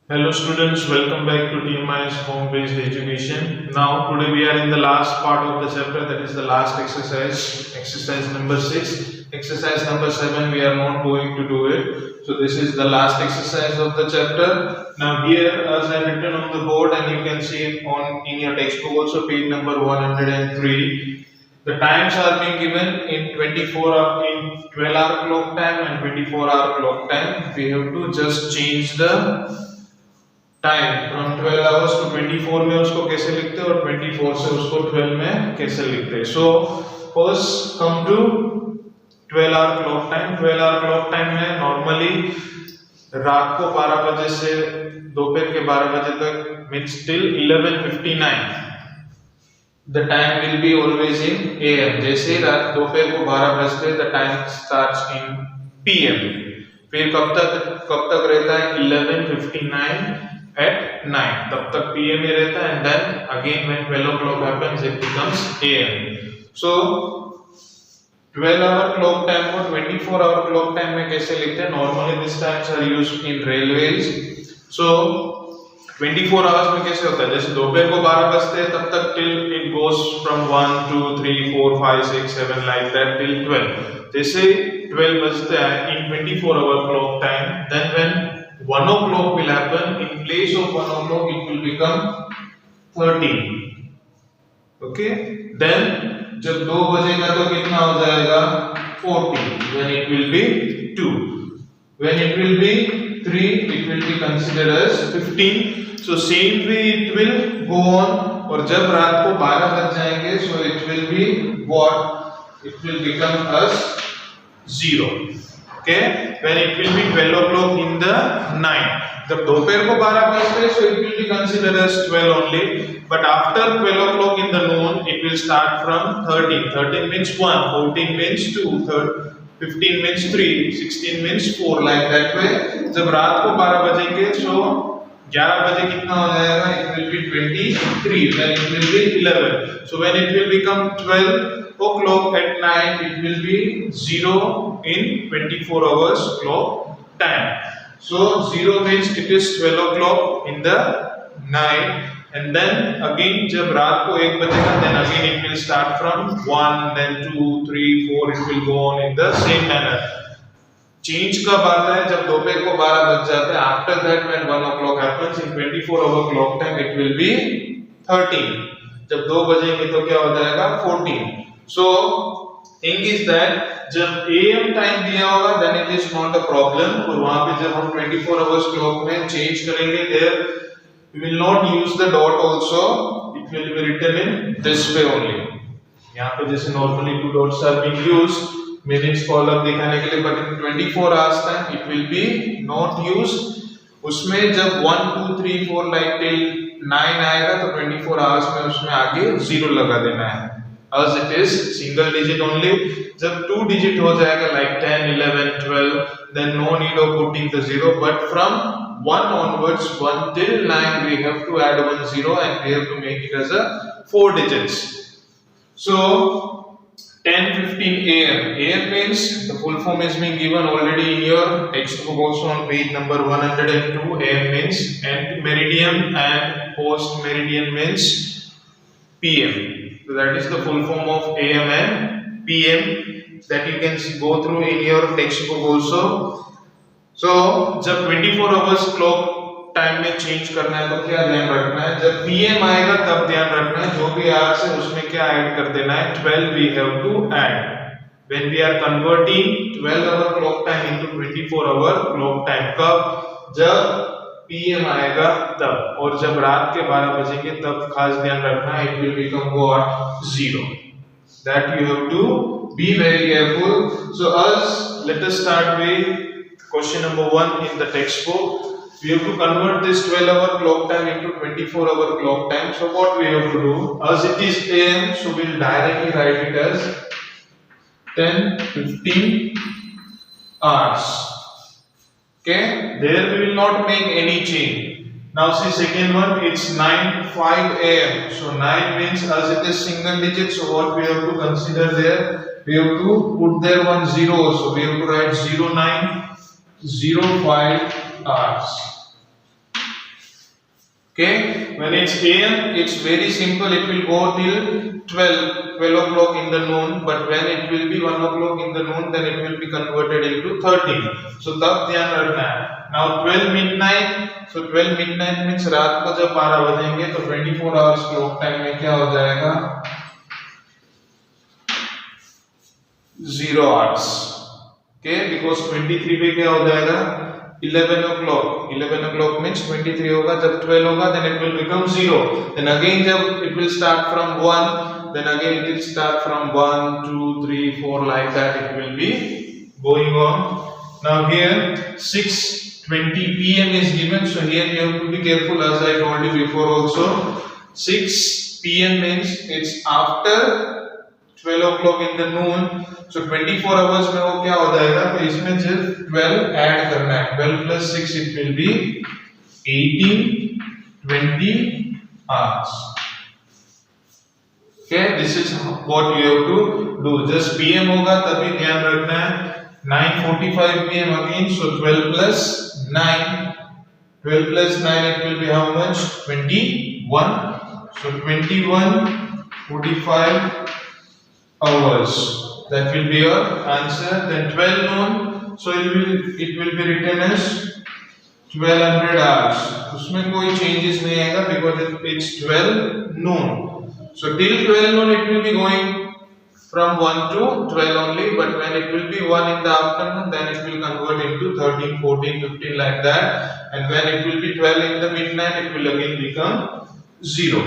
Hello students, welcome back to TMI's home-based education. Now today we are in the last part of the chapter, that is the last exercise number 6. Exercise number 7 we are not going to do it. So this is the last exercise of the chapter. Now here as I written on the board and you can see it in your textbook also, page number 103. The times are being given in 12-hour clock time and 24-hour clock time. We have to just change the time from 12 hours to 24 में उसको कैसे लिखते हैं और 24 से उसको 12 में कैसे लिखते हैं. So first come to 12 hour clock time. 12 hour clock time में नॉर्मली रात को 12 बजे से दोपहर के 12 बजे तक means till 11:59 the time will be always in am. जैसे रात दोपहर को 12 बजते the time starts in PM. फिर कब तक रहता है 11:59 at night, तब तक PM में रहता है, and then again when 12 o'clock happens it becomes AM. So 12 hour clock time को 24 hour clock time में कैसे लिखते हैं? Normally these times are used in railways. So 24 hours में कैसे होता है? जैसे दोपहर को 12 बजते हैं तब तक till it goes from 1 2 3 4 5 6 7 like that till 12. जैसे 12 बजते हैं in 24 hour clock time, then when 1 o'clock will happen, in place of 1 o'clock it will become 13. Okay, then जब 2 बजेगा तो कितना हो जाएगा 40. When it will be 2, when it will be 3 it will be considered as 15. So same way it will go on. और जब रात को 12 बज जाएंगे so it will be what? It will become as 0. Okay, when it will be 12 o'clock in the night. जब दोपहर को 12 बजते so it will be considered as 12 only. But after 12 o'clock in the noon, it will start from 13. 13 means 1, 14 means 2, 15 means 3, 16 means 4, like that way. जब रात को 12 बजेंगे so 11 बजे कितना हो जाएगा? It will be 23. Then it will be 11. So when it will become 12 o'clock at night, it will be 0 in 24 hours clock time. So 0 means it is 12 o'clock in the night, and then again जब रात को 1 बजेगा then again it will start from 1, then 2 3 4, it will go on in the same manner. Change कब आता है? जब दोपहर को 12 बज जाते हैं. After that when 1 o'clock happens in 24 hour clock time, it will be 13. जब 2 बजेंगे तो क्या हो जाएगा 14. So thing is that जब AM टाइम दिया होगा then it is not a problem. और वहां पे जब हम 24 hours clock में change करेंगे there we will not use the dot also. It will be written in this way only. यहाँ पे जैसे normally 2 dots are being used minutes को अलग दिखाने के लिए, but in 24 hours time it will be not used. उसमें जब 1 2 3 4 like till 9 आएगा तो 24 hours में उसमें आगे 0 लगा देना है, as it is single digit only. जब 2 digit हो जाएगा like 10 11 12, then no need of putting the 0, but from 1 onwards 1 till 9 we have to add 1 0 and we have to make it as a 4 digits. So 10:15 AM. AM means the full form is being given already in your textbook also on page number 102. AM means ante meridian and post meridian means PM. So that is the full form of AM and PM that you can go through in your textbook also. So जब 24 hours clock time में change करना है तो क्या ध्यान रखना है? जब PM आएगा तब ध्यान रखना है जो भी आवर्स है उसमें क्या ऐड कर देना है? 12 we have to add. When we are converting 12 hour clock time into 24 hour clock time, कब? जब PM आएगा तब. और जब रात के 12 बजेंगे तब खास ध्यान रखना है it will become what? 0. That you have to be very careful. So let us start with question number 1 in the textbook. We have to convert this 12 hour clock time into 24 hour clock time. So what we have to do? As it is AM, so we'll directly write it as 10:15 hours. Okay, there we will not make any change. Now see second one, it's 9:05 AM. So 9 means as it is single digit, so what we have to consider there? We have to put there 1 0 also. We have to write 09:05 hours. Okay, when it's AM, it's very simple. It will go till 12 o'clock in the noon. But when it will be 1 o'clock in the noon, then it will be converted into 13. So तब ध्यान रखना है. Now 12 midnight. So 12 midnight means रात को जब 12 बजेंगे तो 24 hours clock time में क्या हो जाएगा? 0 hours. Okay, because 23 पे क्या हो जाएगा? 11 o'clock. 11 o'clock means 23 होगा. जब 12 होगा, then it will become 0. Then again जब it will start from 1, then again it will start from 1, 2, 3, 4 like that. It will be going on. Now here 6:20 p.m. is given. So here you have to be careful, as I told you before also. 6 p.m. means it's after 12 o'clock in the noon. So 24 hours में वो क्या हो जाएगा? तो इसमें सिर्फ 12 add करना है. 12 plus 6 it will be 18, 20 hours. Okay, this is what you have to do. Just PM होगा तभी ध्यान रखना है. 9:45 PM again. So 12 plus 9. 12 plus 9 it will be how much? 21. So 21:45 hours. That will be your answer. Then 12 noon. So it will be written as 1200 hours. उसमें कोई changes नहीं आएगा because it's 12 noon. So till 12 noon it will be going from 1 to 12 only. But when it will be 1 in the afternoon, then it will convert into 13, 14, 15 like that. And when it will be 12 in the midnight, it will again become 0.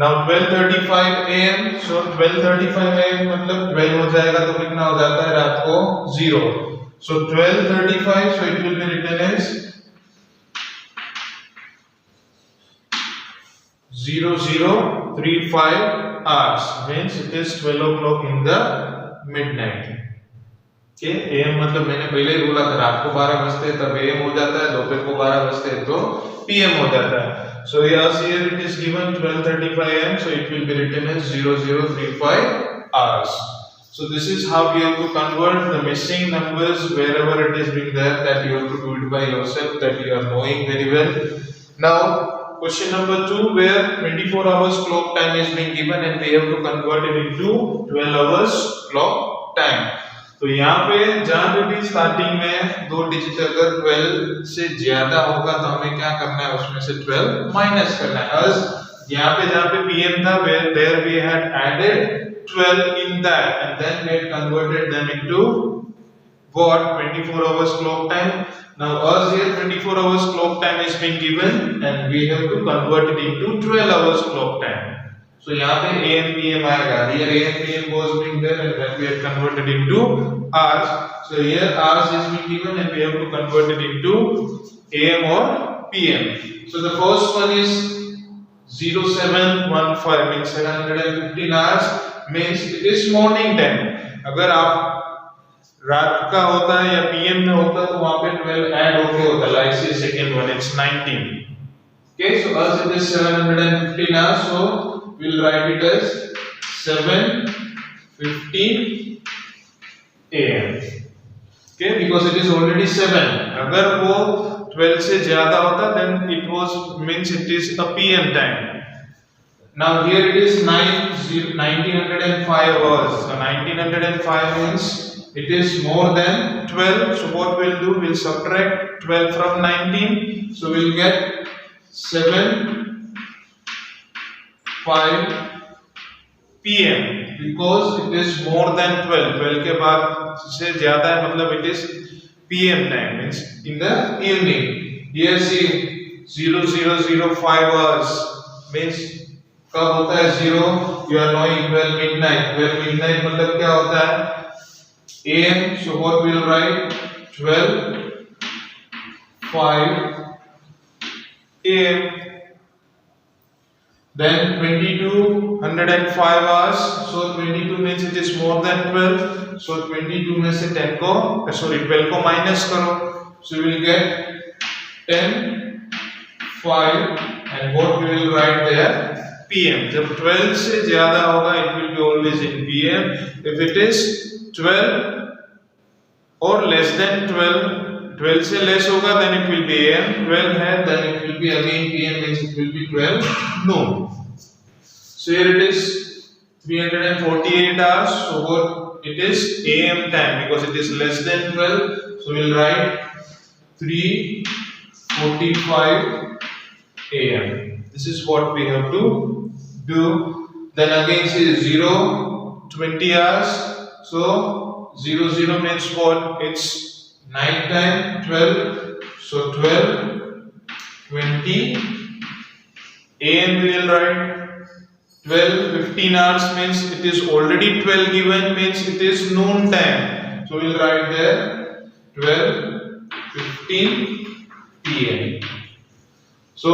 Now 12:35 AM. So 12:35 AM मतलब 12 हो जाएगा तो कितना हो जाता है रात को? 0. So 12:35. So it will be written as 0035 hours. Means it is 12 o'clock in the midnight. Okay, AM मतलब मैंने पहले ही बोला था रात को 12 बजते तब AM हो जाता है, दोपहर को 12 बजते तो PM हो जाता है. So yes, here it is given 12:35 AM. So it will be written as 0035 hours. So this is how you have to convert the missing numbers wherever it is being there. That you have to do it by yourself. That you are knowing very well. Now question number 2, where 24 hours clock time is being given and we have to convert it into 12 hours clock time. तो यहाँ पे जहाँ पे भी starting में 2 digit अगर 12 से ज्यादा होगा तो हमें क्या करना है? उसमें से 12 माइनस करना है. as यहाँ पे जहाँ पे PM था, where there we had added 12 in that and then we had converted them into what? 24 hours clock time. Now as here 24 hours clock time is being given and we have to convert it into 12 hours clock time. So यहाँ पे AM PM आएगा. Here AM PM was being there and then we have converted into hours. So here hours is being given and we have to convert it into AM or PM. So the first one is 0715 means 715 hours means it is morning time. अगर आप रात का होता है या PM में होता तो वहाँ पे 12 ऐड होके होता. Like say second one it's 19. Okay, so as it is 715 hours, so we'll write it as 7:15 AM. Okay, because it is already 7. अगर वो 12 से ज्यादा होता then it was means it is a PM time. Now here it is 1905 hours. So 1905 means it is more than 12. So what we'll do? We'll subtract 12 from 19. So we'll get 7:05 PM because it is more than 12. 12 के बाद से ज्यादा है मतलब it is PM time means in the evening. Here see 0005 hours means कब होता है 0? You are knowing 12 midnight. 12 midnight मतलब क्या होता है? AM. So what we'll write? 12:05 AM. Then 2205 hours. So 22 means it is more than 12. So 22 में से 10 को 12 को minus करो. So we will get 10:05 and what we will write there? PM. जब 12 से ज्यादा होगा it will be always in PM. If it is 12 or less than 12 12 से less होगा then it will be AM, 12 है then it will be again PM, means it will be 12 noon. So here it is 348 hours, so what it is AM time because it is less than 12, so we'll write 3:45 AM. This is what we have to do. Then again say 0 20 hours, so 00 means what? It's night time 12, so 12:20 AM we will write. 12:15 hours means it is already 12 given, means it is noon time, so we will write there 12:15 PM. So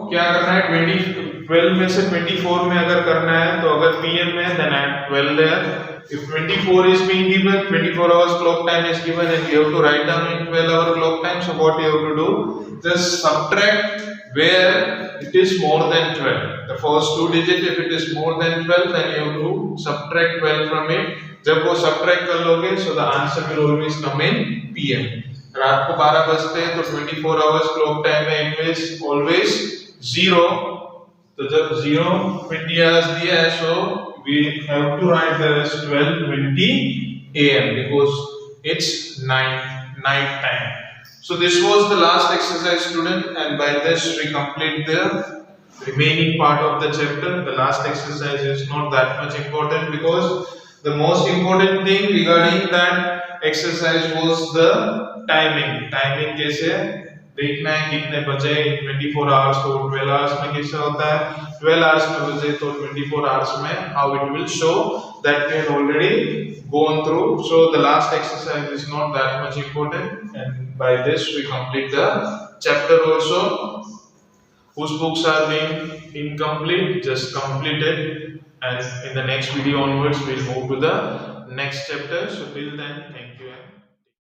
क्या करना है 12 में से 24 में अगर करना है तो अगर PM में then add 12 there. If 24 is being given, 24 hours clock time is given and you have to write down in 12-hour clock time, so what you have to do, just subtract where it is more than 12. The first two digits, if it is more than 12, then you have to subtract 12 from it. जब वो subtract कर लोगे, so the answer will always come in PM. रात को 12 बजते हैं तो 24 hours clock time में it is always 0. तो जब 0 20 hours दिया है, so we have to write there as 12:20 AM because it's night time. So this was the last exercise, student, and by this we complete the remaining part of the chapter. The last exercise is not that much important because the most important thing regarding that exercise was the timing. Timing कैसे देखना है कितने बजे 24 hours तो 12 hours में कैसे होता है, 12 hours में बजे तो 24 hours में, how it will show that we have already gone through. So the last exercise is not that much important, and by this we complete the chapter also. Whose books are being incomplete, just complete it, and in the next video onwards we'll move to the next chapter. So till then, thank you.